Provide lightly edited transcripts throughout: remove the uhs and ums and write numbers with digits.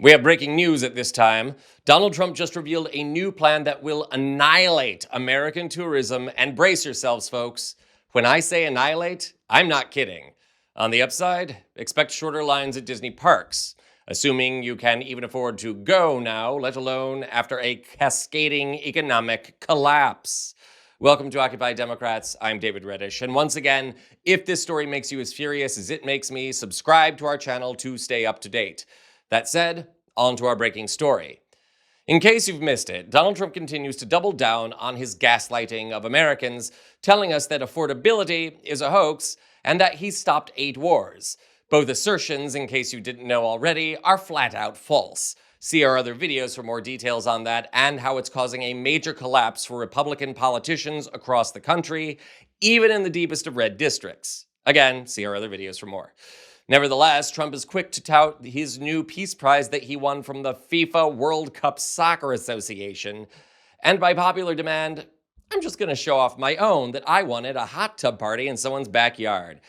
We have breaking news at this time. Donald Trump just revealed a new plan that will annihilate American tourism. And brace yourselves, folks. When I say annihilate, I'm not kidding. On the upside, expect shorter lines at Disney parks, assuming you can even afford to go now, let alone after a cascading economic collapse. Welcome to Occupy Democrats. I'm David Reddish. And once again, if this story makes you as furious as it makes me, subscribe to our channel to stay up to date. That said, on to our breaking story. In case you've missed it, Donald Trump continues to double down on his gaslighting of Americans, telling us that affordability is a hoax and that he stopped 8 wars. Both assertions, in case you didn't know already, are flat out false. See our other videos for more details on that and how it's causing a major collapse for Republican politicians across the country, even in the deepest of red districts. Again, see our other videos for more. Nevertheless, Trump is quick to tout his new Peace Prize that he won from the FIFA World Cup Soccer Association. And by popular demand, I'm just going to show off my own that I won at a hot tub party in someone's backyard.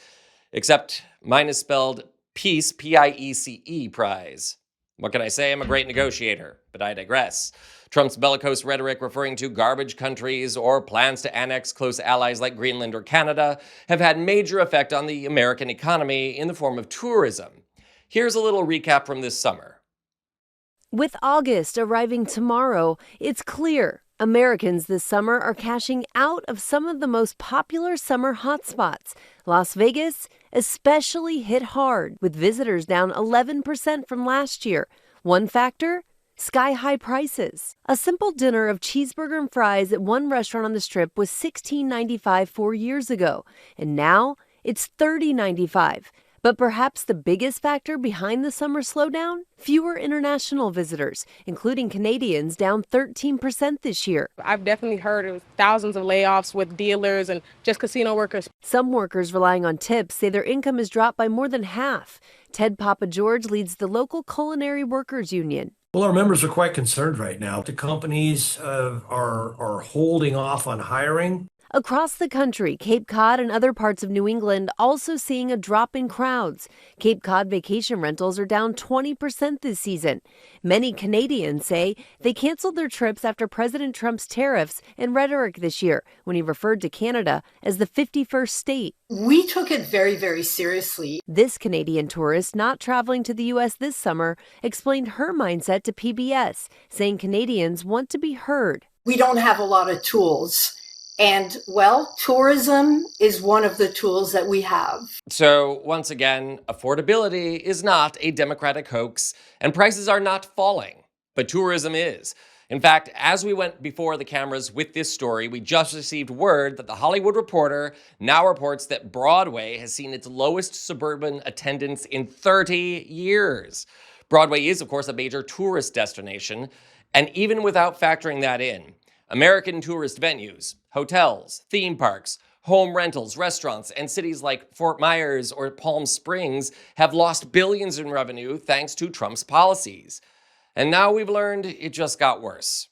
Except mine is spelled Peace, P-I-E-C-E prize. What can I say? I'm a great negotiator, but I digress. Trump's bellicose rhetoric referring to garbage countries or plans to annex close allies like Greenland or Canada have had major effect on the American economy in the form of tourism. Here's a little recap from this summer. With August arriving tomorrow, it's clear Americans this summer are cashing out of some of the most popular summer hotspots. Las Vegas especially hit hard, with visitors down 11% from last year. One factor? Sky-high prices. A simple dinner of cheeseburger and fries at one restaurant on the Strip was $16.95 4 years ago, and now it's $30.95. But perhaps the biggest factor behind the summer slowdown? Fewer international visitors, including Canadians, down 13% this year. I've definitely heard of thousands of layoffs with dealers and just casino workers. Some workers relying on tips say their income has dropped by more than half. Ted Papa George leads the local culinary workers union. Well, our members are quite concerned right now. The companies are holding off on hiring. Across the country, Cape Cod and other parts of New England also seeing a drop in crowds. Cape Cod vacation rentals are down 20% this season. Many Canadians say they canceled their trips after President Trump's tariffs and rhetoric this year when he referred to Canada as the 51st state. We took it very, very seriously. This Canadian tourist not traveling to the U.S. this summer explained her mindset to PBS, saying Canadians want to be heard. We don't have a lot of tools. And, well, tourism is one of the tools that we have. So, once again, affordability is not a Democratic hoax, and prices are not falling, but tourism is. In fact, as we went before the cameras with this story, we just received word that The Hollywood Reporter now reports that Broadway has seen its lowest suburban attendance in 30 years. Broadway is, of course, a major tourist destination, and even without factoring that in, American tourist venues, hotels, theme parks, home rentals, restaurants, and cities like Fort Myers or Palm Springs have lost billions in revenue thanks to Trump's policies. And now we've learned it just got worse.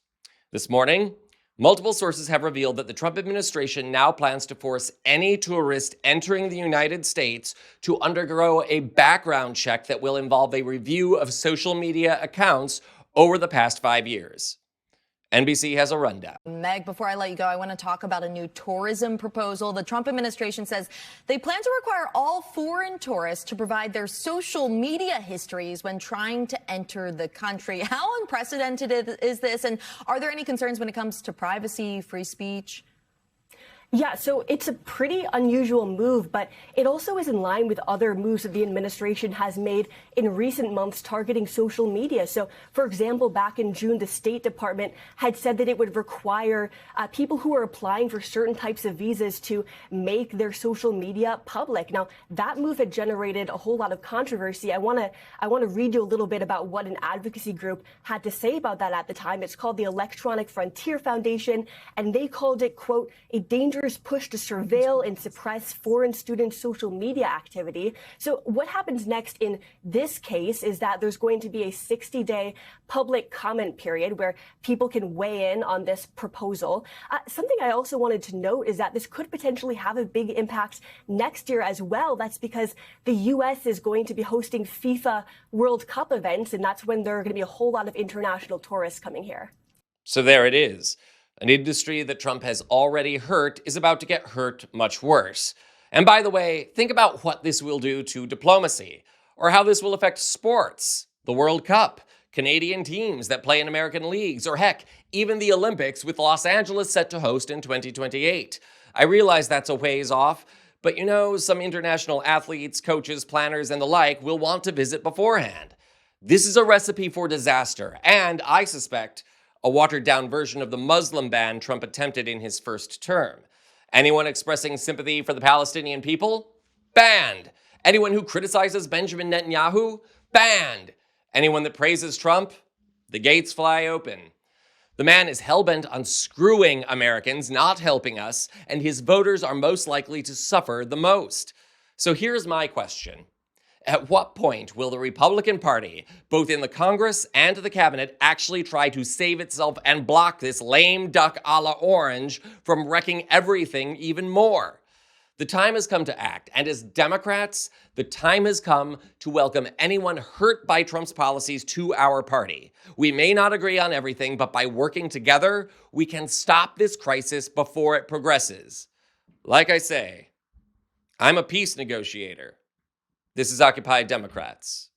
This morning, multiple sources have revealed that the Trump administration now plans to force any tourist entering the United States to undergo a background check that will involve a review of social media accounts over the past 5 years. NBC has a rundown. Meg, before I let you go, I want to talk about a new tourism proposal. The Trump administration says they plan to require all foreign tourists to provide their social media histories when trying to enter the country. How unprecedented is this? And are there any concerns when it comes to privacy, free speech? Yeah, so it's a pretty unusual move, but it also is in line with other moves that the administration has made in recent months targeting social media. So, for example, back in June, the State Department had said that it would require people who are applying for certain types of visas to make their social media public. Now, that move had generated a whole lot of controversy. I want to read you a little bit about what an advocacy group had to say about that at the time. It's called the Electronic Frontier Foundation, and they called it, quote, a dangerous Trump's push to surveil and suppress foreign students' social media activity. So what happens next in this case is that there's going to be a 60-day public comment period where people can weigh in on this proposal. Something I also wanted to note is that this could potentially have a big impact next year as well. That's because the U.S. is going to be hosting FIFA World Cup events, and that's when there are going to be a whole lot of international tourists coming here. So there it is. An industry that Trump has already hurt is about to get hurt much worse. And by the way, think about what this will do to diplomacy, or how this will affect sports, the World Cup, Canadian teams that play in American leagues, or heck, even the Olympics with Los Angeles set to host in 2028. I realize that's a ways off, but you know, some international athletes, coaches, planners, and the like will want to visit beforehand. This is a recipe for disaster, and I suspect a watered-down version of the Muslim ban Trump attempted in his first term. Anyone expressing sympathy for the Palestinian people? Banned. Anyone who criticizes Benjamin Netanyahu? Banned. Anyone that praises Trump? The gates fly open. The man is hell-bent on screwing Americans, not helping us, and his voters are most likely to suffer the most. So here's my question. At what point will the Republican Party, both in the Congress and the cabinet, actually try to save itself and block this lame duck a la Orange from wrecking everything even more? The time has come to act, and as Democrats, the time has come to welcome anyone hurt by Trump's policies to our party. We may not agree on everything, but by working together, we can stop this crisis before it progresses. Like I say, I'm a peace negotiator. This is Occupy Democrats.